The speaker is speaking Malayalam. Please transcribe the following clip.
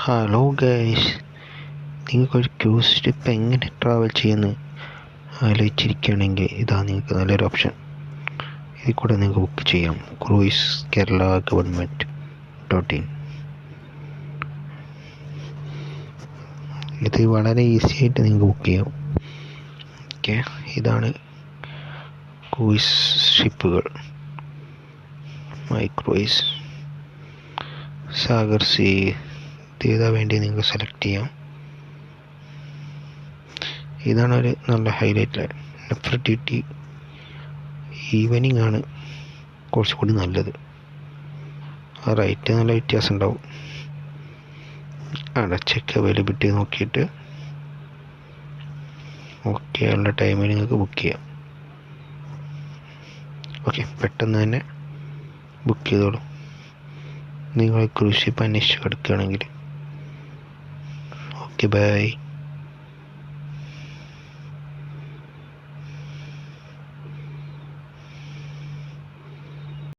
ഹലോ ഗൈസ്, നിങ്ങൾക്കൊരു ക്രൂസ് ഷിപ്പ് എങ്ങനെ ട്രാവൽ ചെയ്യുന്നു ആലോചിച്ചിരിക്കുകയാണെങ്കിൽ ഇതാ നിങ്ങൾക്ക് നല്ലൊരു ഓപ്ഷൻ. ഇതിൽ കൂടെ നിങ്ങൾക്ക് ബുക്ക് ചെയ്യാം. Cruise Kerala government.in. ഇത് വളരെ ഈസി ആയിട്ട് നിങ്ങൾക്ക് ബുക്ക് ചെയ്യാം. ഓക്കെ, ഇതാണ് ക്രൂയിസ് ഷിപ്പുകൾ. മൈ ക്രൂയിസ്, സാഗർ സീ, ഏതാ വേണ്ടി നിങ്ങൾക്ക് സെലക്ട് ചെയ്യാം. ഇതാണ് ഒരു നല്ല ഹൈലൈറ്റ് ലൈൻ. നെഫർട്ടിറ്റി ഈവനിങ് ആണ് കുറച്ചുകൂടി നല്ലത്. ആ റേറ്റ് നല്ല വ്യത്യാസം ഉണ്ടാവും. ചെക്ക് അവൈലബിലിറ്റി നോക്കിയിട്ട് ഓക്കെ ഉള്ള ടൈമിൽ നിങ്ങൾക്ക് ബുക്ക് ചെയ്യാം. ഓക്കെ, പെട്ടെന്ന് തന്നെ ബുക്ക് ചെയ്തോളൂ. നിങ്ങൾ ക്രൂസ് ഷിപ്പ് അന്വേഷിച്ച് കിടക്കുകയാണെങ്കിൽ. Okay, by.